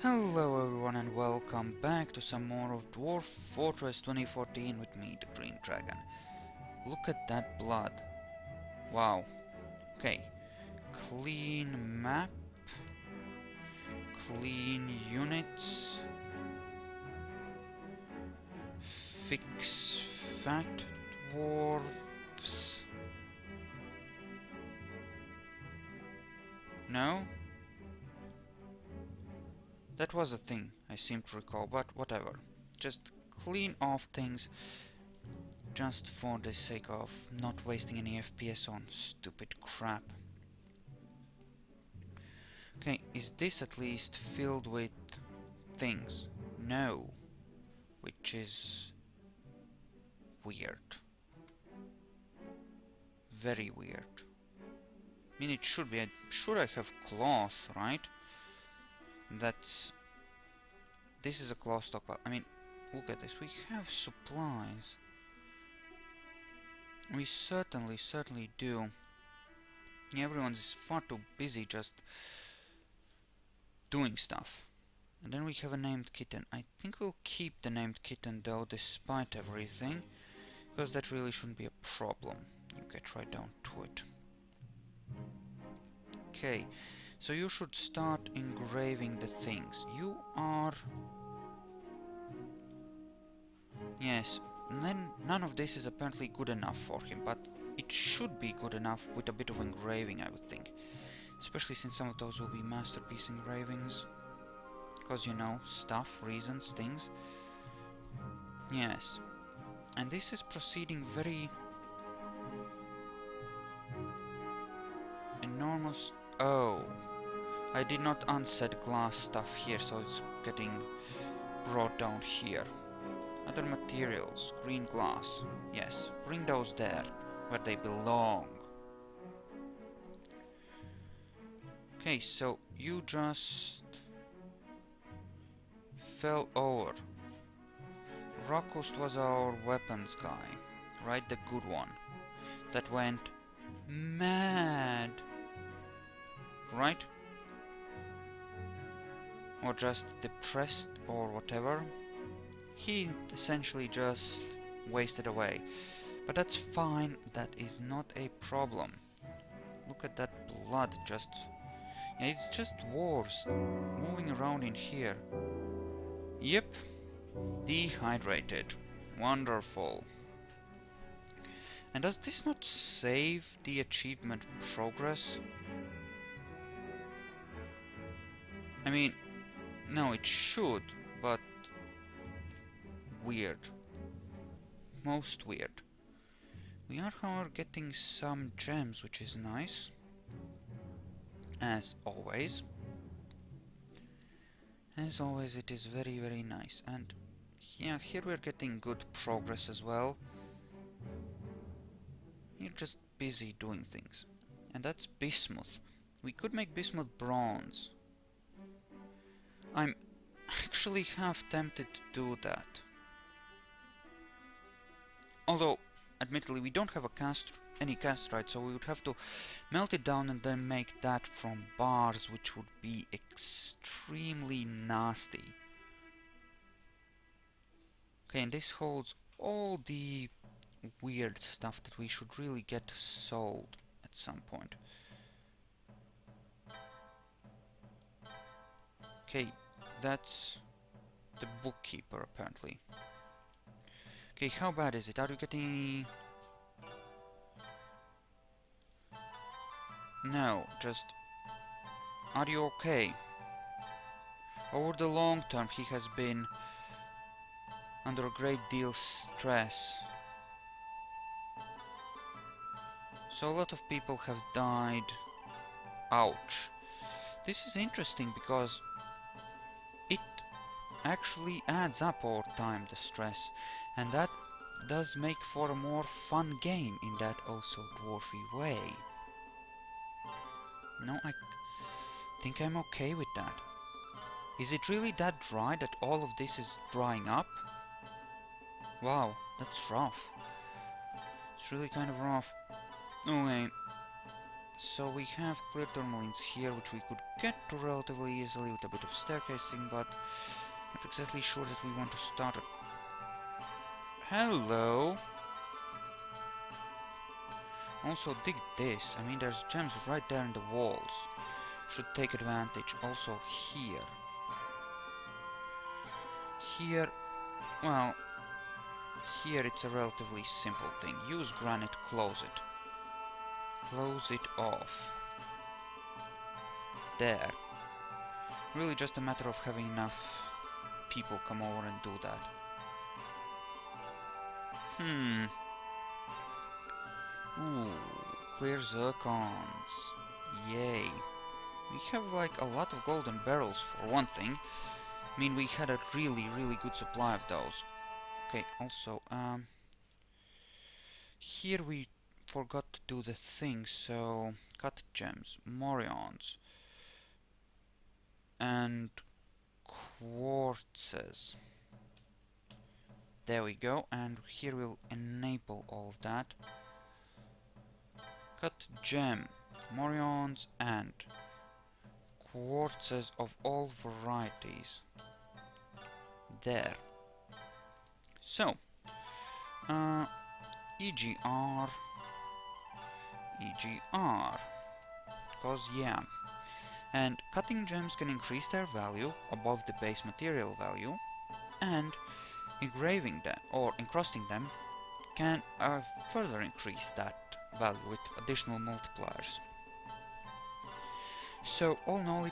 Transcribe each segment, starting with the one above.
Hello everyone and welcome back to some more of Dwarf Fortress 2014 with me, the Green Dragon. Look at that blood. Wow. Okay. Clean map. Clean units. Fix fat dwarves. No? That was a thing, I seem to recall, but whatever. Just clean off things just for the sake of not wasting any FPS on stupid crap. Okay, is this at least filled with things? No. Which is weird. Very weird. I mean, it should be. Should I have cloth, right? That's... This is a cloth stockpile. I mean, look at this. We have supplies. We certainly do. Everyone's far too busy just doing stuff. And then we have a named kitten. I think we'll keep the named kitten though, despite everything, because that really shouldn't be a problem. You get right down to it. Okay, so you should start engraving the things. You are... Yes, none of this is apparently good enough for him, but it should be good enough with a bit of engraving, I would think. Especially since some of those will be masterpiece engravings. Because, you know, stuff, reasons, things. Yes. And this is proceeding very... enormous... Oh. I did not unset glass stuff here, so it's getting brought down here. Other materials. Green glass. Yes. Bring those there, where they belong. Okay, so you just... fell over. Rakust was our weapons guy, right? The good one. That went mad. Right? Or just depressed or whatever. He essentially just wasted away. But that's fine, that is not a problem. Look at that blood just... Yeah, it's just dwarves moving around in here. Yep. Dehydrated. Wonderful. And does this not save the achievement progress? I mean, no, it should, but weird. Most weird. We are, however, getting some gems, which is nice. As always. As always, it is very nice. And yeah, here we're getting good progress as well. You're just busy doing things. And that's bismuth. We could make bismuth bronze. I'm actually half tempted to do that. Although, admittedly, we don't have any castrite, so we would have to melt it down and then make that from bars, which would be extremely nasty. Okay, and this holds all the weird stuff that we should really get sold at some point. Okay, that's the bookkeeper apparently. Okay, how bad is it? Are you getting... No, just... Are you okay? Over the long term he has been under a great deal stress. So a lot of people have died. Ouch. This is interesting because it actually adds up over time, the stress, and that does make for a more fun game in that also dwarfy way. No, I think I'm okay with that. Is it really that dry that all of this is drying up? Wow, that's rough. It's really kind of rough. Okay, So we have clear tourmalines here, which we could get to relatively easily with a bit of staircasing, but not exactly sure that we want to start it. Hello! Also, dig this. I mean, there's gems right there in the walls. Should take advantage. Also here. Here, well, here it's a relatively simple thing. Use granite, close it. Close it off. There. Really just a matter of having enough people come over and do that. Ooh, clear zircons. Yay. We have like a lot of golden barrels for one thing. I mean, we had a really good supply of those. Okay, also, here we forgot to do the thing, so cut gems, morions, and quartzes. There we go, and here we'll enable all of that. Cut gem, morions, and quartzes of all varieties. There. So, EGR, cause yeah. And cutting gems can increase their value above the base material value, and engraving them or encrusting them can further increase that value with additional multipliers. So all in all,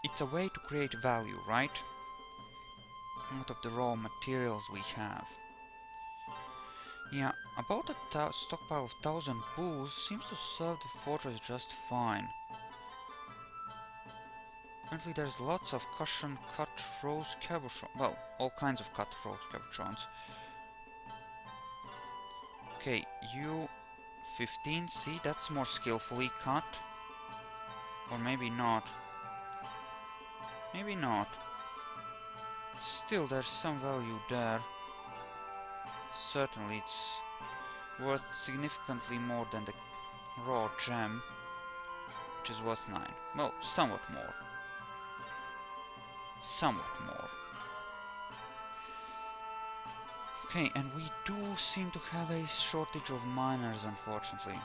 it's a way to create value, right? Out of the raw materials we have. Yeah, about a stockpile of 1000 bulls seems to serve the fortress just fine. Apparently there's lots of cushion cut rose cabochon, well, all kinds of cut rose cabochons. Okay, you 15, see, that's more skillfully cut. Or maybe not. Maybe not. Still, there's some value there. Certainly, it's worth significantly more than the raw gem, which is worth 9. Well, somewhat more. Somewhat more. Okay, and we do seem to have a shortage of miners, unfortunately.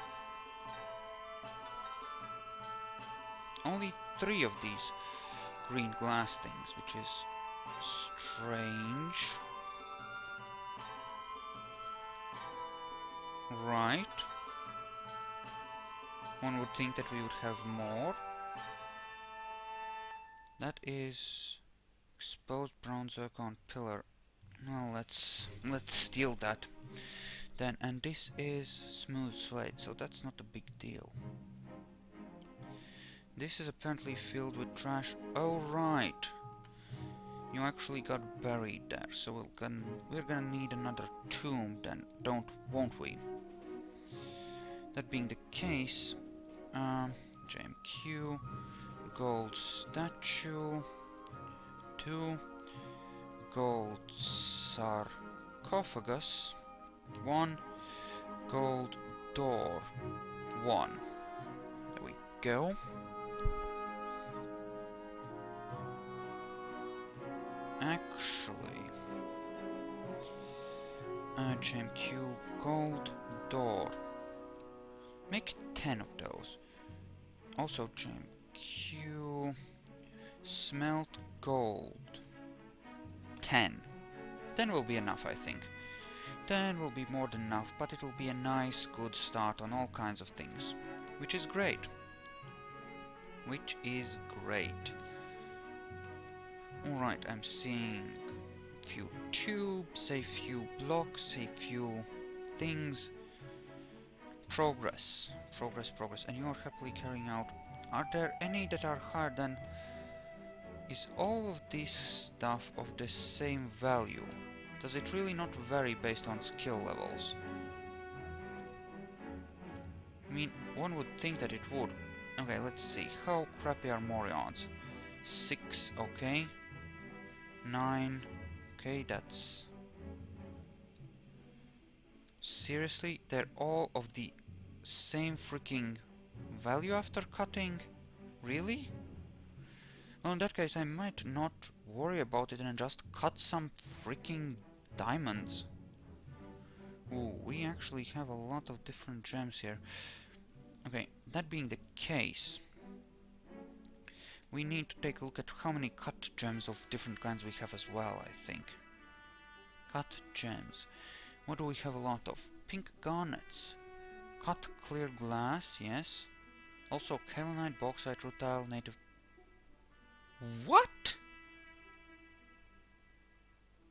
Only 3 of these green glass things, which is strange. Right. One would think that we would have more. That is exposed brown zircon pillar. Well, let's steal that then. And this is smooth slate, so that's not a big deal. This is apparently filled with trash. Oh right, you actually got buried there, so we're gonna need another tomb then, won't we? That being the case, JMQ, gold statue, 2, gold sarcophagus, 1, gold door, 1. There we go. Actually, JMQ gold door. Make 10 of those. Also JMQ smelt gold. 10. 10 will be enough, I think. 10 will be more than enough, but it will be a nice, good start on all kinds of things. Which is great. Which is great. Alright, I'm seeing a few tubes, a few blocks, a few things. Progress. And you are happily carrying out. Are there any that are higher than... Is all of this stuff of the same value? Does it really not vary based on skill levels? I mean, one would think that it would. Okay, let's see. How crappy are Morions? 6, okay. 9, okay, that's... Seriously? They're all of the same freaking value after cutting? Really? Well, in that case, I might not worry about it and just cut some freaking diamonds. Ooh, we actually have a lot of different gems here. Okay, that being the case, we need to take a look at how many cut gems of different kinds we have as well, I think. Cut gems. What do we have a lot of? Pink garnets. Cut clear glass, yes. Also kaolinite, bauxite, rutile, native... What?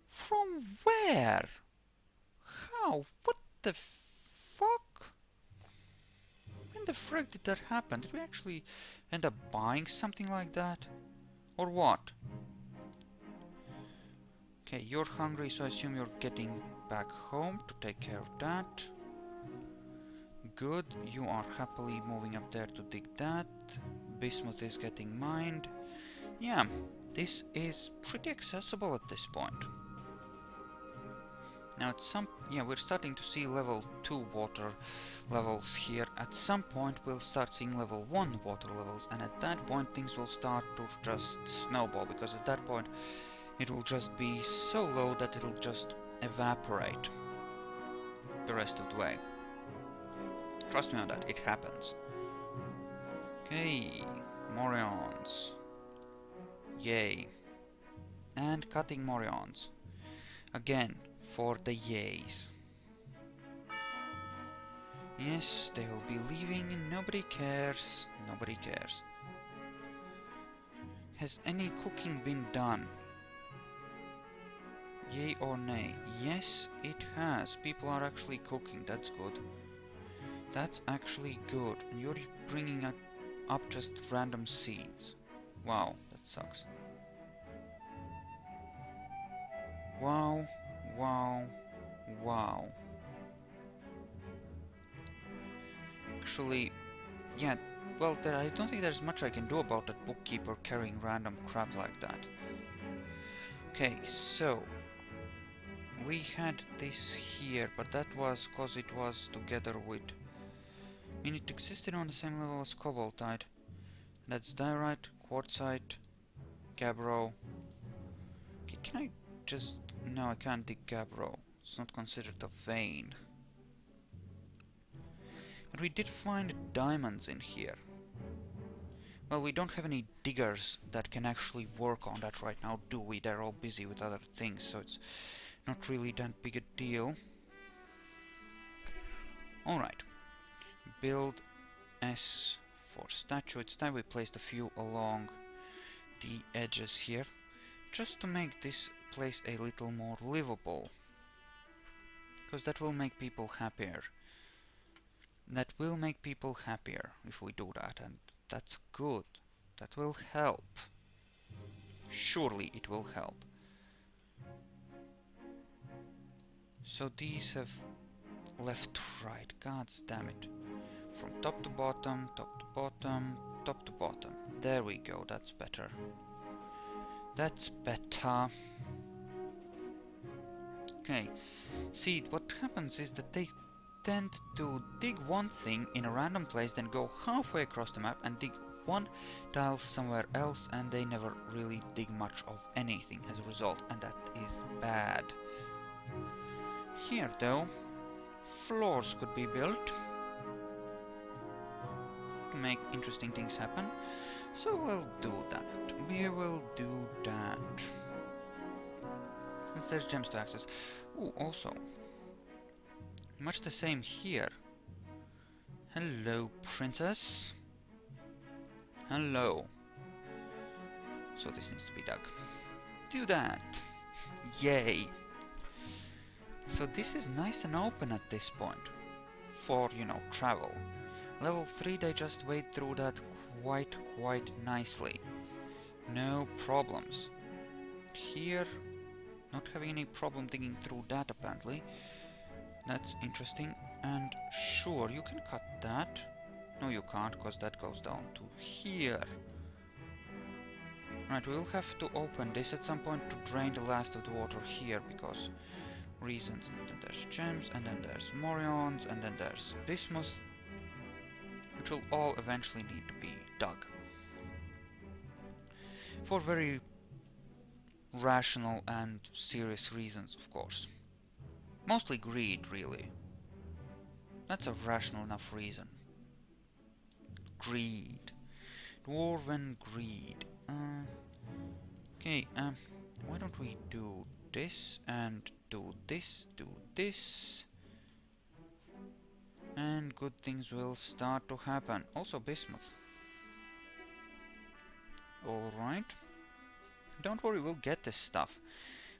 From where? How? What the fuck? When the frick did that happen? Did we actually end up buying something like that? Or what? Okay, you're hungry, so I assume you're getting back home to take care of that. Good, you are happily moving up there to dig that. Bismuth is getting mined. Yeah, this is pretty accessible at this point. Now we're starting to see level 2 water levels here. At some point we'll start seeing level 1 water levels, and at that point things will start to just snowball, because at that point it will just be so low that it'll just evaporate the rest of the way. Trust me on that, it happens. Okay, Morions. Yay. And cutting Morions. Again, for the yays. Yes, they will be leaving, nobody cares, nobody cares. Has any cooking been done? Yay or nay? Yes, it has. People are actually cooking, that's good. That's actually good. And you're bringing up just random seeds. Wow, that sucks. Wow, wow, wow. Actually, yeah, well, I don't think there's much I can do about that bookkeeper carrying random crap like that. Okay, so we had this here, but that was because it was together with... I mean, it existed on the same level as cobaltite. That's diorite, quartzite, gabbro. Okay, can I just... No, I can't dig gabbro. It's not considered a vein. But we did find diamonds in here. Well, we don't have any diggers that can actually work on that right now, do we? They're all busy with other things, so it's not really that big a deal. Alright. Build S for statue. It's time we placed a few along the edges here, just to make this place a little more livable. Because that will make people happier. That will make people happier if we do that, and that's good. That will help. Surely it will help. So these have left, right. God damn it. From top to bottom, top to bottom, top to bottom. There we go, that's better. That's better. Okay. See, what happens is that they tend to dig one thing in a random place, then go halfway across the map and dig one tile somewhere else, and they never really dig much of anything as a result, and that is bad. Here though, floors could be built to make interesting things happen, so we'll do that. We will do that. Since there's gems to access. Ooh, also, much the same here. Hello, princess. Hello. So this needs to be dug. Do that. Yay. So this is nice and open at this point. For, you know, travel. Level 3 they just wade through that quite nicely. No problems. Here, not having any problem digging through that apparently. That's interesting. And sure, you can cut that. No, you can't, because that goes down to here. Right, we'll have to open this at some point to drain the last of the water here, because reasons. And then there's gems, and then there's morions, and then there's bismuth. which will all eventually need to be dug. For very rational and serious reasons, of course. Mostly greed, really. That's a rational enough reason. Greed. Dwarven greed. Okay, why don't we do this and do this, and good things will start to happen. Also bismuth. Alright. Don't worry, we'll get this stuff.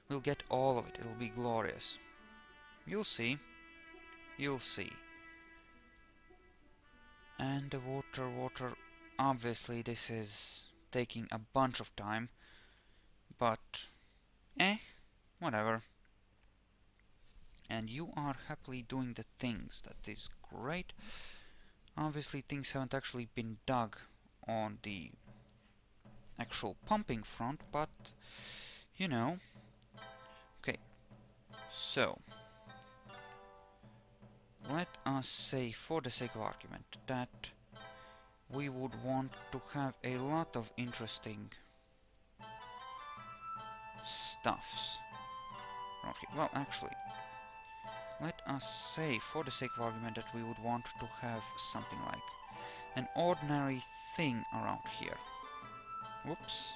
We'll get all of it. It'll be glorious. You'll see. You'll see. And the water. Obviously, this is taking a bunch of time. But, whatever. And you are happily doing the things. That is great. Obviously, things haven't actually been dug on the actual pumping front, but, you know. Okay. So, let us say, for the sake of argument, that we would want to have a lot of interesting stuffs around here. Well, actually, let us say, for the sake of argument, that we would want to have something like an ordinary thing around here. Whoops.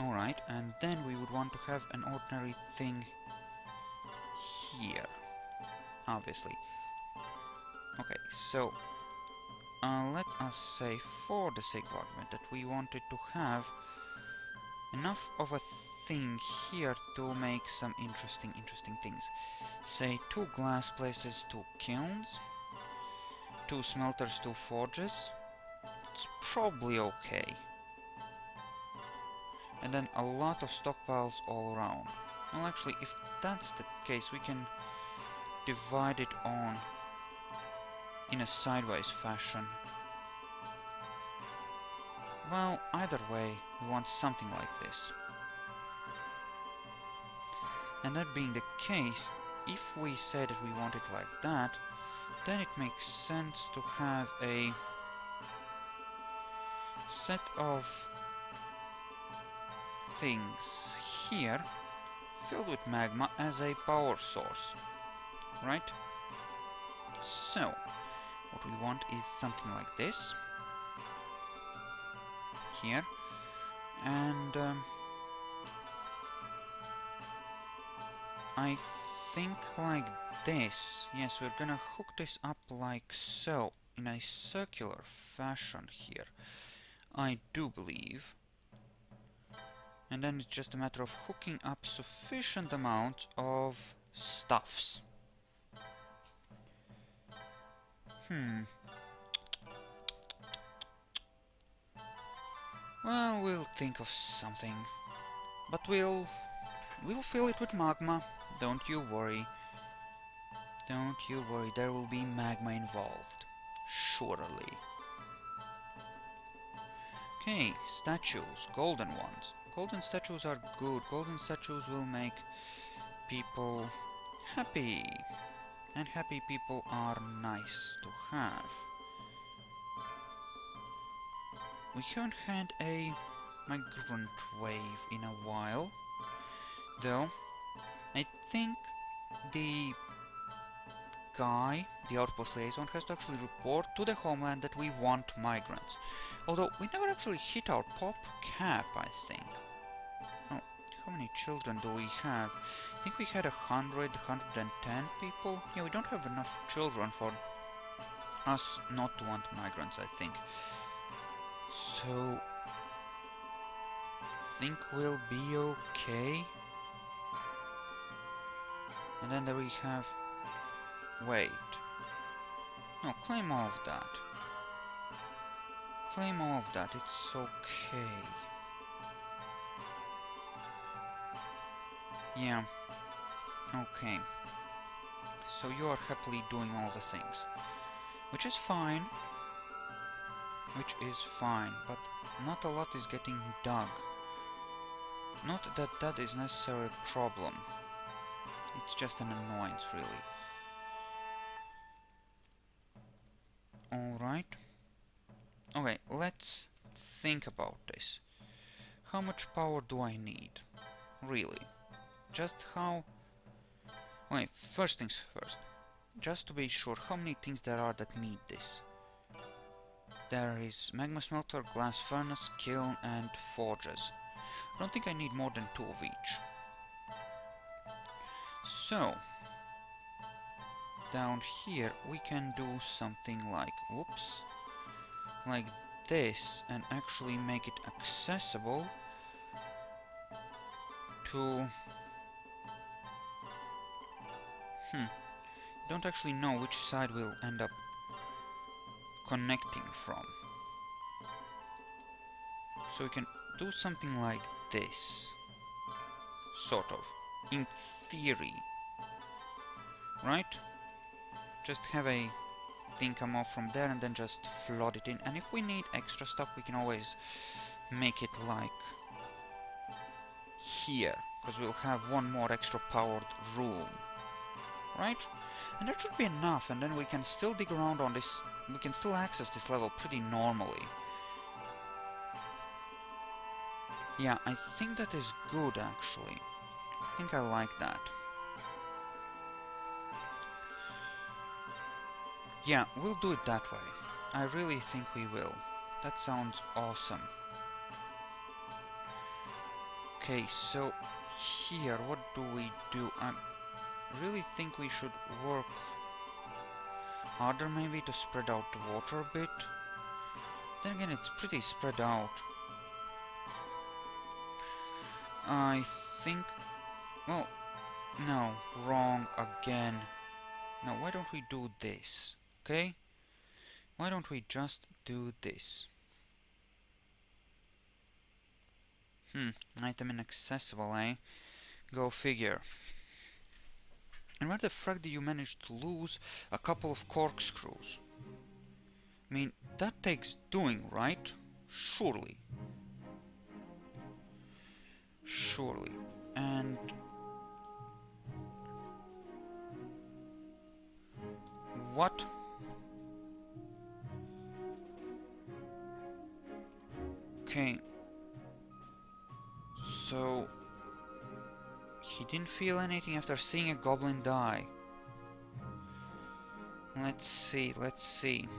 Alright, and then we would want to have an ordinary thing here, obviously. Okay, so let us say, for the sake of argument, that we wanted to have enough of a thing here to make some interesting things. Say 2 glass places, 2 kilns, 2 smelters, 2 forges. It's probably okay. And then a lot of stockpiles all around. Well, actually, if that's the case, we can divide it on in a sideways fashion. Well, either way, we want something like this. And that being the case, if we say that we want it like that, then it makes sense to have a set of things here filled with magma as a power source, right? So, what we want is something like this here, and I think like this. Yes, we're gonna hook this up like so, in a circular fashion here, I do believe. And then it's just a matter of hooking up sufficient amount of stuffs. Well, we'll think of something. But we'll fill it with magma. Don't you worry. Don't you worry, there will be magma involved. Surely. Okay, statues, golden ones. Golden statues are good. Golden statues will make people happy. And happy people are nice to have. We haven't had a migrant wave in a while, though. I think the guy, the outpost liaison, has to actually report to the homeland that we want migrants. Although we never actually hit our pop cap, I think. Oh, how many children do we have? I think we had 110 people. Yeah, we don't have enough children for us not to want migrants, I think. So, I think we'll be okay. And then there we have... Wait. No, claim all of that. Claim all of that, it's okay. Yeah. Okay. So you are happily doing all the things. Which is fine. Which is fine, but not a lot is getting dug. Not that that is necessarily a problem. It's just an annoyance, really. Alright. Okay, let's think about this. How much power do I need? Really? Just how... Wait, first things first. Just to be sure, how many things there are that need this? There is magma smelter, glass furnace, kiln, and forges. I don't think I need more than 2 of each. So, down here we can do something like, whoops, like this, and actually make it accessible to... Don't actually know which side we'll end up connecting from. So we can do something like this. Sort of. In theory. Right? Just have a thing come off from there and then just flood it in. And if we need extra stuff, we can always make it like here. Because we'll have one more extra powered room. Right? And that should be enough, and then we can still dig around on this. We can still access this level pretty normally. Yeah, I think that is good, actually. I think I like that. Yeah, we'll do it that way. I really think we will. That sounds awesome. Okay, so here, what do we do? I really think we should work harder maybe to spread out the water a bit. Then again, it's pretty spread out. I think... Oh, no, wrong again. Now, why don't we do this, okay? Why don't we just do this? Item inaccessible, eh? Go figure. And where the frack did you manage to lose a couple of corkscrews? I mean, that takes doing, right? Surely. Surely. And... what? Okay. So... he didn't feel anything after seeing a goblin die. Let's see, let's see.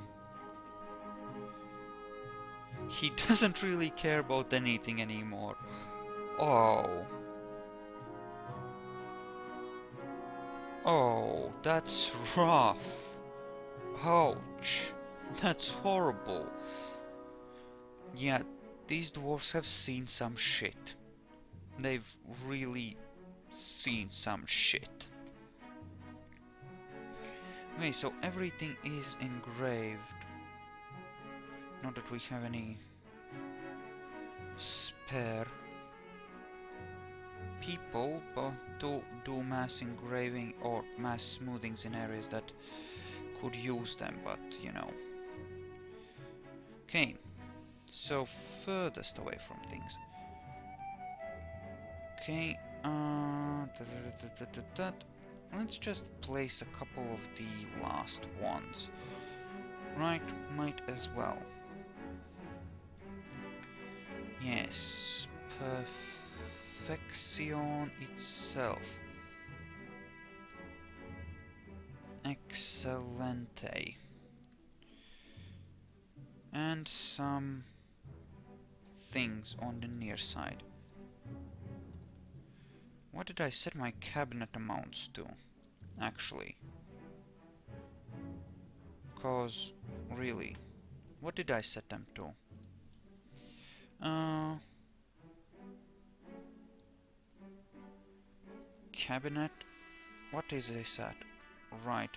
He doesn't really care about anything anymore. Oh. Oh, that's rough. Ouch. That's horrible. Yeah, these dwarves have seen some shit. They've really seen some shit. Okay, so everything is engraved. Not that we have any spare people, but do mass engraving or mass smoothings in areas that could use them, but you know. Okay, so furthest away from things. Okay, let's just place a couple of the last ones. Right, might as well. Yes, perfection itself. Excellente. And some things on the near side. What did I set my cabinet amounts to, actually? Cause, really, what did I set them to? Cabinet? What is this at? Right.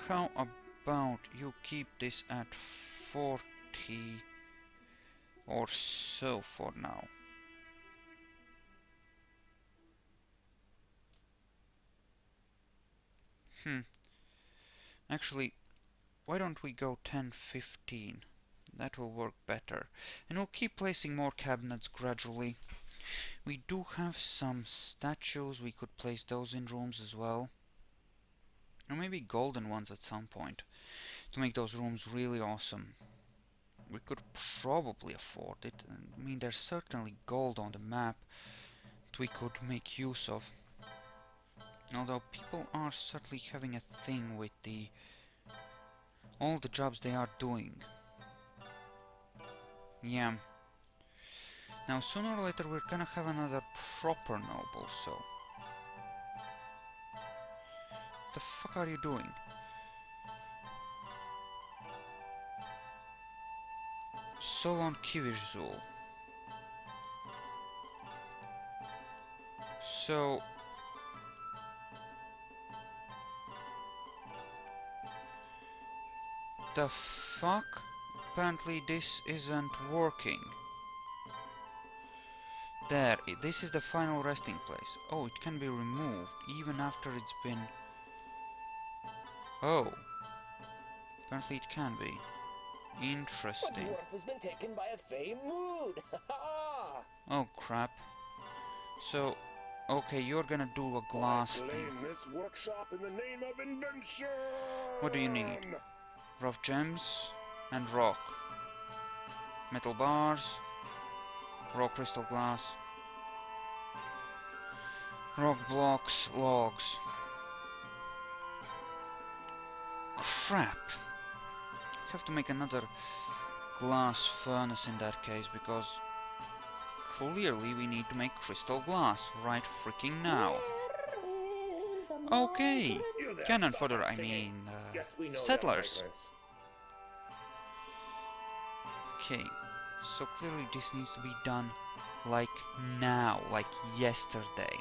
How about you keep this at 40 or so for now? Actually, why don't we go 10-15? That will work better. And we'll keep placing more cabinets gradually. We do have some statues. We could place those in rooms as well. Or maybe golden ones at some point, to make those rooms really awesome. We could probably afford it. I mean, there's certainly gold on the map that we could make use of. Although people are certainly having a thing with all the jobs they are doing. Yeah. Now sooner or later we're gonna have another proper noble, so... The fuck are you doing? Solon Kivizul. So... The fuck? Apparently this isn't working. There, this is the final resting place. Oh, it can be removed even after it's been... Oh. Apparently it can be. Interesting. Dwarf has been taken by a fey mood. Oh crap. So, okay, you're gonna do a glass thing. This workshop in the name of invention. What do you need? Rough gems and rock. Metal bars. Raw crystal glass. Rock blocks, logs. Crap. I have to make another glass furnace in that case, because clearly we need to make crystal glass right freaking now. Okay, cannon fodder, I mean, settlers. Okay, so clearly this needs to be done like now, like yesterday.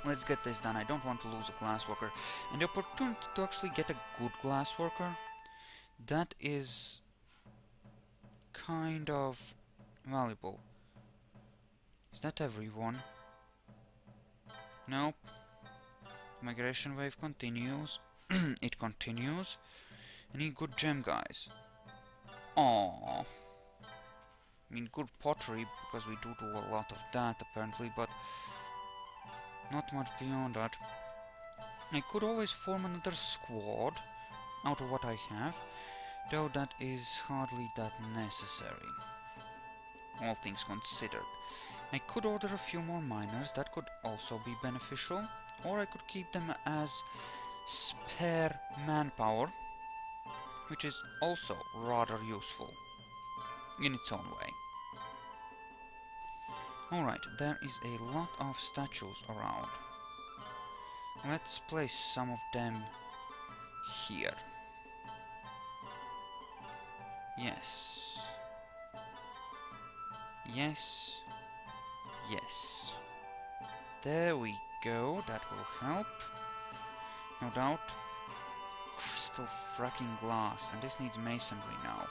Let's get this done. I don't want to lose a glass worker. And the opportunity to actually get a good glass worker, that is kind of valuable. Is that everyone? Nope. Migration wave continues. It continues. Any good gem guys? Aww. I mean, good pottery, because we do a lot of that apparently, but not much beyond that. I could always form another squad out of what I have, though that is hardly that necessary, all things considered. I could order a few more miners, that could also be beneficial, or I could keep them as spare manpower, which is also rather useful in its own way. Alright, there is a lot of statues around. Let's place some of them here. Yes. Yes. Yes. There we go, that will help. No doubt. Crystal fracking glass, and this needs masonry now.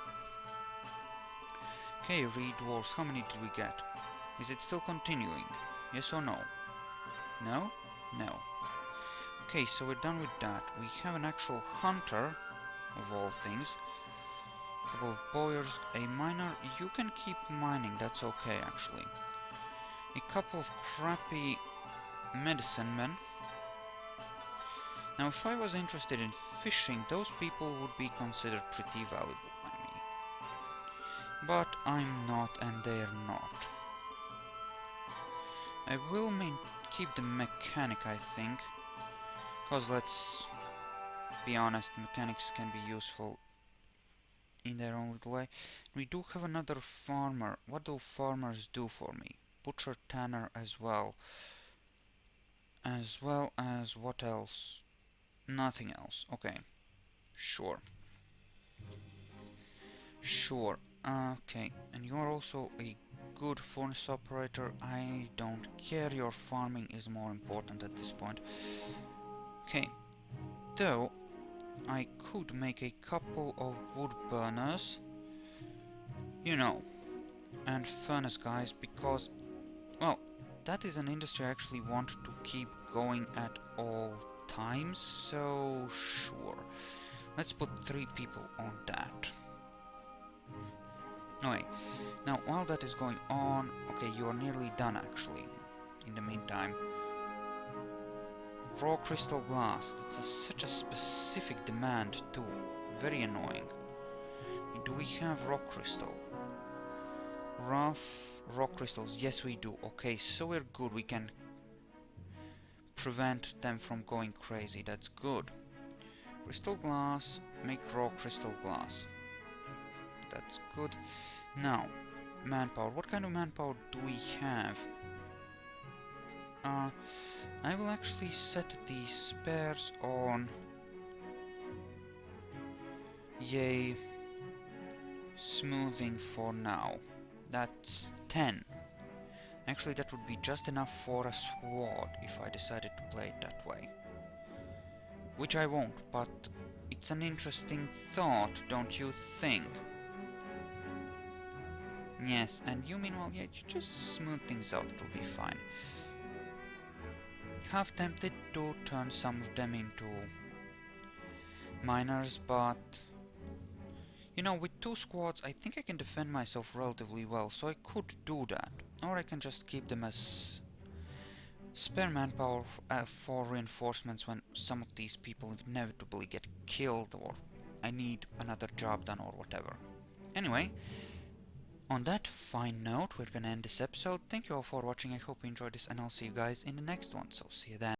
Okay, dwarves, how many did we get? Is it still continuing? Yes or no? No? No. Okay, so we're done with that. We have an actual hunter, of all things. A couple of bowyers, a miner. You can keep mining, that's okay actually. A couple of crappy medicine men. Now if I was interested in fishing, those people would be considered pretty valuable by me. But I'm not, and they're not. I will keep the mechanic, I think, because let's be honest, mechanics can be useful in their own little way. We do have another farmer. What do farmers do for me? Butcher, tanner as well. As well as what else? Nothing else. Okay. Sure. Sure. Okay. And you're also a good furnace operator. I don't care. Your farming is more important at this point. Okay. Though, I could make a couple of wood burners. You know. And furnace guys, because, well, that is an industry I actually want to keep going at all times, so sure. Let's put 3 people on that. Okay, now while that is going on, okay, you're nearly done actually, in the meantime. Raw crystal glass. That's such a specific demand too. Very annoying. Do we have rock crystal? Rough rock crystals. Yes, we do. Okay, so we're good. We can prevent them from going crazy. That's good. Crystal glass. Make raw crystal glass. That's good. Now, manpower. What kind of manpower do we have? I will actually set the spares on... Yay. Smoothing for now. That's 10. Actually, that would be just enough for a sword if I decided to play it that way. Which I won't, but it's an interesting thought, don't you think? Yes, and you meanwhile, yeah, you just smooth things out, it'll be fine. Half tempted to turn some of them into miners, but... You know, with 2 squads, I think I can defend myself relatively well, so I could do that. Or I can just keep them as spare manpower for reinforcements when some of these people inevitably get killed, or I need another job done, or whatever. Anyway, on that fine note, we're gonna end this episode. Thank you all for watching, I hope you enjoyed this, and I'll see you guys in the next one, so see you then.